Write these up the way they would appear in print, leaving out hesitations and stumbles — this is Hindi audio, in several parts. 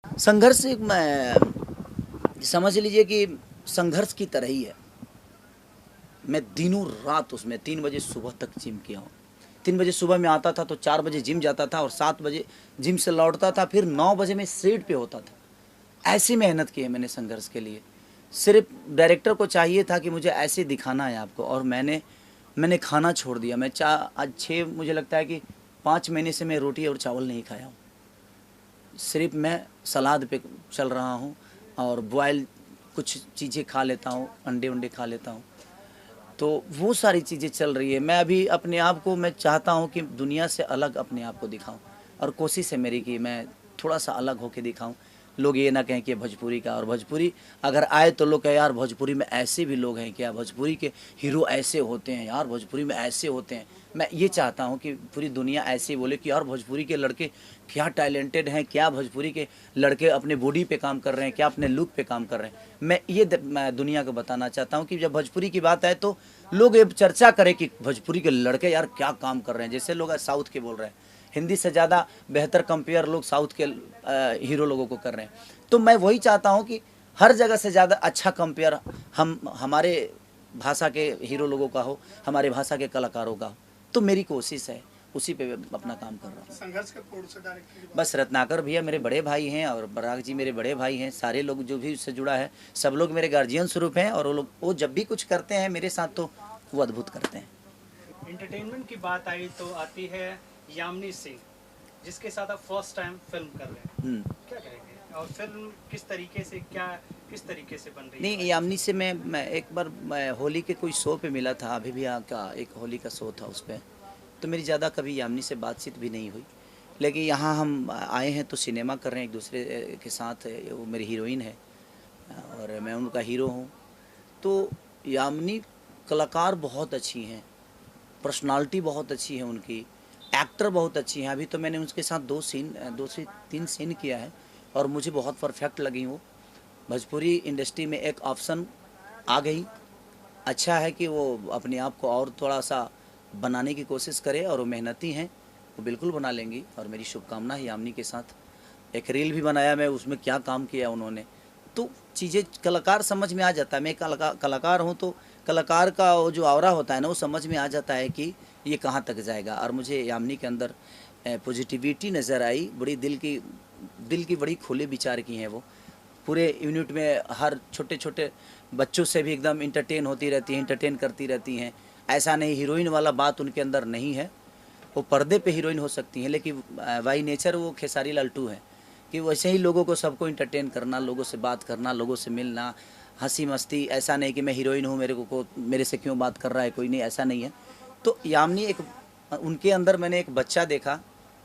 संघर्ष एक मैं समझ लीजिए कि संघर्ष की तरह ही है। मैं दिनों रात उसमें 3 बजे सुबह तक जिम किया हूँ। 3 बजे सुबह में आता था तो 4 बजे जिम जाता था और 7 बजे जिम से लौटता था, फिर 9 बजे मैं सेट पे होता था। ऐसी मेहनत की है मैंने संघर्ष के लिए। सिर्फ डायरेक्टर को चाहिए था कि मुझे ऐसे दिखाना है आपको, और मैंने खाना छोड़ दिया। मैं आज 6 मुझे लगता है कि 5 महीने से मैं रोटी और चावल नहीं खाया हूँ। सिर्फ मैं सलाद पे चल रहा हूँ और बॉयल कुछ चीज़ें खा लेता हूँ, अंडे वंडे खा लेता हूँ। तो वो सारी चीज़ें चल रही है। मैं अभी अपने आप को मैं चाहता हूँ कि दुनिया से अलग अपने आप को दिखाऊं, और कोशिश है मेरी कि मैं थोड़ा सा अलग होकर दिखाऊं। लोग ये ना कहें कि भोजपुरी का, और भोजपुरी अगर आए तो लोग कहें यार भोजपुरी में ऐसे भी लोग हैं क्या, भोजपुरी के हीरो ऐसे होते हैं यार, भोजपुरी में ऐसे होते हैं। मैं ये चाहता हूँ कि पूरी दुनिया ऐसे ही बोले कि यार भोजपुरी के लड़के क्या टैलेंटेड हैं, क्या भोजपुरी के लड़के अपने बॉडी पे काम कर रहे हैं, क्या अपने लुक पे काम कर रहे हैं। मैं दुनिया को बताना चाहता हूँ कि जब भोजपुरी की बात आए तो लोग ये चर्चा करें कि भोजपुरी के लड़के यार क्या काम कर रहे हैं। जैसे लोग साउथ के बोल रहे हैं, हिंदी से ज़्यादा बेहतर कंपेयर लोग साउथ के हीरो लोगों को कर रहे हैं। तो मैं वही चाहता हूँ कि हर जगह से ज़्यादा अच्छा कंपेयर हमारे भाषा के हीरो लोगों का हो, हमारे भाषा के कलाकारों का हो। तो मेरी कोशिश है, उसी पे अपना काम कर रहा हूँ। संघर्ष के प्रोड्यूसर डायरेक्टर बस रत्नाकर भैया मेरे बड़े भाई हैं, और बराग जी मेरे बड़े भाई हैं। सारे लोग जो भी उससे जुड़ा है, सब लोग मेरे गार्जियन स्वरूप हैं, और वो जब भी कुछ करते हैं मेरे साथ तो वो अद्भुत करते हैं। एंटरटेनमेंट की बात आई तो आती है यामिनी सिंह, जिसके साथ आप फर्स्ट टाइम फिल्म कर रहे हैं। क्या कहेंगे, और फिल्म किस तरीके से बन रही है? नहीं, यामिनी से मैं एक बार होली के कोई शो पे मिला था, अभी भी का एक होली का शो था उस पर। तो मेरी ज़्यादा कभी यामिनी से बातचीत भी नहीं हुई। लेकिन यहाँ हम आए हैं तो सिनेमा कर रहे हैं एक दूसरे के साथ। वो मेरी हीरोइन है और मैं उनका हीरो हूँ। तो यामिनी कलाकार बहुत अच्छी हैं, पर्सनालिटी बहुत अच्छी है उनकी, एक्टर बहुत अच्छी हैं। अभी तो मैंने उनके साथ 2 से 3 सीन किया है और मुझे बहुत परफेक्ट लगी वो। भोजपुरी इंडस्ट्री में एक ऑप्शन आ गई। अच्छा है कि वो अपने आप को और थोड़ा सा बनाने की कोशिश करे, और वो मेहनती हैं, वो बिल्कुल बना लेंगी। और मेरी शुभकामना है यामिनी के साथ। एक रील भी बनाया मैं, उसमें क्या काम किया उन्होंने। तो चीज़ें कलाकार समझ में आ जाता है। मैं कलाकार हूँ तो कलाकार का वो जो ऑरा होता है ना, वो समझ में आ जाता है कि ये कहाँ तक जाएगा। और मुझे यामिनी के अंदर पॉजिटिविटी नज़र आई। बड़ी दिल की बड़ी खुले विचार की हैं वो। पूरे यूनिट में हर छोटे छोटे बच्चों से भी एकदम इंटरटेन होती रहती हैं, इंटरटेन करती रहती हैं। ऐसा नहीं हीरोइन वाला बात उनके अंदर नहीं है। वो पर्दे पे हीरोइन हो सकती हैं, लेकिन बाई नेचर वो खेसारी लाल 2 है कि वैसे ही लोगों को सबको इंटरटेन करना, लोगों से बात करना, लोगों से मिलना, हंसी मस्ती। ऐसा नहीं कि मैं हीरोइन हूँ, मेरे से क्यों बात कर रहा है कोई, नहीं, ऐसा नहीं है। तो यामिनी एक उनके अंदर मैंने एक बच्चा देखा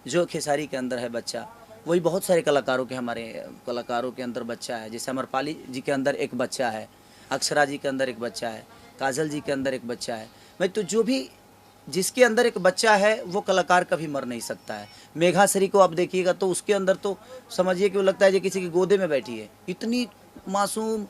जो खेसारी के अंदर है बच्चा। वही बहुत सारे कलाकारों के, हमारे कलाकारों के अंदर बच्चा है। जैसे अमरपाली जी के अंदर एक बच्चा है, अक्षरा जी के अंदर एक बच्चा है, काजल जी के अंदर एक बच्चा है। भाई तो जो भी जिसके अंदर एक बच्चा है वो कलाकार कभी मर नहीं सकता है। मेघाश्री को आप देखिएगा तो उसके अंदर तो समझिए कि वो लगता है जो किसी की गोदे में बैठी है, इतनी मासूम।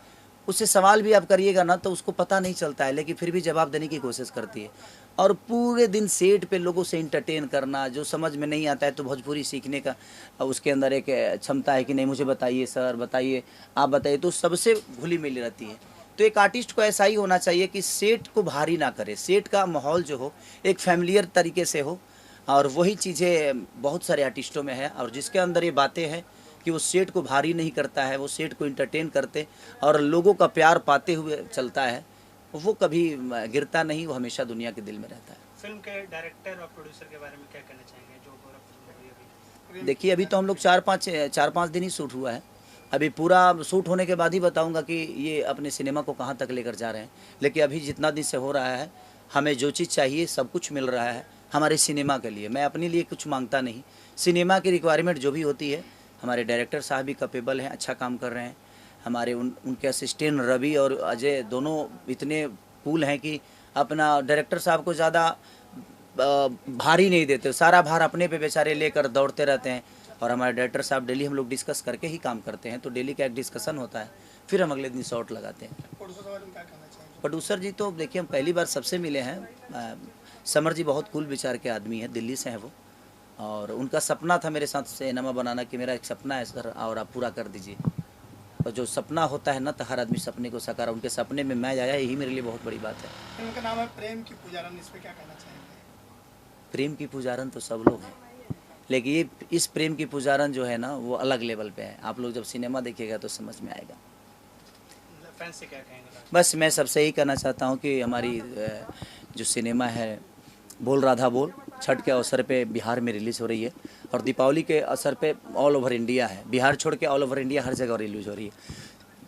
उससे सवाल भी आप करिएगा ना तो उसको पता नहीं चलता है, लेकिन फिर भी जवाब देने की कोशिश करती है। और पूरे दिन सेट पे लोगों से इंटरटेन करना, जो समझ में नहीं आता है तो भोजपुरी सीखने का उसके अंदर एक क्षमता है कि नहीं मुझे बताइए सर, बताइए, आप बताइए, तो सबसे घुली मिली रहती है। तो एक आर्टिस्ट को ऐसा ही होना चाहिए कि सेट को भारी ना करे, सेट का माहौल जो हो एक फैमिलियर तरीके से हो। और वही चीज़ें बहुत सारे आर्टिस्टों में है, और जिसके अंदर ये बातें हैं कि वो सेट को भारी नहीं करता है, वो सेट को इंटरटेन करते और लोगों का प्यार पाते हुए चलता है, वो कभी गिरता नहीं, वो हमेशा दुनिया के दिल में रहता है। फिल्म के डायरेक्टर और प्रोड्यूसर के बारे में क्या कहना चाहेंगे, जो पूरा फिल्म बनी अभी? देखिए अभी तो हम लोग 4-5 दिन ही शूट हुआ है। अभी पूरा शूट होने के बाद ही बताऊंगा कि ये अपने सिनेमा को कहाँ तक लेकर जा रहे हैं। लेकिन अभी जितना दिन से हो रहा है, हमें जो चीज़ चाहिए सब कुछ मिल रहा है हमारे सिनेमा के लिए। मैं अपने लिए कुछ मांगता नहीं, सिनेमा की रिक्वायरमेंट जो भी होती है, हमारे डायरेक्टर साहब भी कैपेबल हैं, अच्छा काम कर रहे हैं। हमारे उनके असिस्टेंट रवि और अजय दोनों इतने कूल हैं कि अपना डायरेक्टर साहब को ज़्यादा भारी नहीं देते, सारा भार अपने पे बेचारे लेकर दौड़ते रहते हैं। और हमारे डायरेक्टर साहब डेली हम लोग डिस्कस करके ही काम करते हैं, तो डेली का एक डिस्कशन होता है, फिर हम अगले दिन शॉट लगाते हैं। प्रोड्यूसर जी तो देखिए हम पहली बार सबसे मिले हैं। समर जी बहुत कूल विचार के आदमी हैं, दिल्ली से हैं वो, और उनका सपना था मेरे साथ सिनेमा बनाना कि मेरा एक सपना है सर और आप पूरा कर दीजिए। और जो सपना होता है ना तो हर आदमी सपने को साकार, उनके सपने में मैं आया, यही मेरे लिए बहुत बड़ी बात है। फिल्म का नाम है प्रेम की पुजारन, इस पे क्या कहना चाहेंगे? प्रेम की पुजारन तो सब लोग हैं, लेकिन ये इस प्रेम की पुजारन जो है ना वो अलग लेवल पे है। आप लोग जब सिनेमा देखिएगा तो समझ में आएगा। फैंस से क्या कहेंगे? बस मैं सबसे यही कहना चाहता हूँ कि हमारी जो सिनेमा है बोल राधा बोल, छठ के अवसर पे बिहार में रिलीज़ हो रही है और दीपावली के अवसर पे ऑल ओवर इंडिया है, बिहार छोड़ के ऑल ओवर इंडिया हर जगह रिलीज़ हो रही है।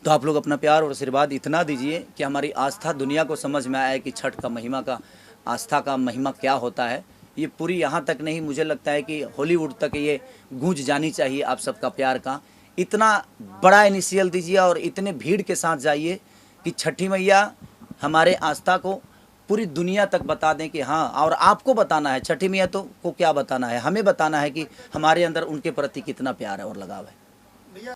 तो आप लोग अपना प्यार और आशीर्वाद इतना दीजिए कि हमारी आस्था दुनिया को समझ में आए कि छठ का महिमा का, आस्था का महिमा क्या होता है। ये पूरी यहाँ तक नहीं, मुझे लगता है कि हॉलीवुड तक ये गूंज जानी चाहिए आप सबका प्यार का। इतना बड़ा इनिशियल दीजिए और इतने भीड़ के साथ जाइए कि छठी मैया हमारे आस्था को पूरी दुनिया तक बता दें कि हाँ, और आपको बताना है छठी मैया तो को क्या बताना है, हमें बताना है कि हमारे अंदर उनके प्रति कितना प्यार है और लगाव है।